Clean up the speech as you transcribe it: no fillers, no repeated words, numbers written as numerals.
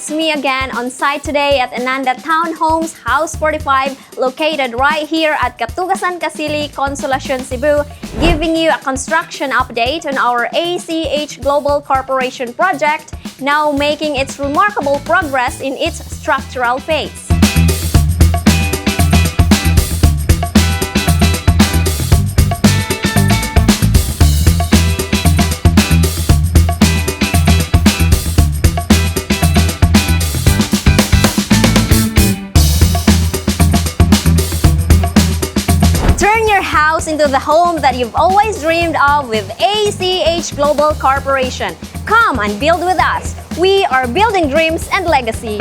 it's me again on site today at Ananda Townhomes House 45, located right here at Katugasan, Casili, Consolacion, Cebu, giving you a construction update on our ACH Global Corporation project, now making its remarkable progress in its structural phase. Turn your house into the home that you've always dreamed of with ACH Global Corporation. Come and build with us. We are building dreams and legacy.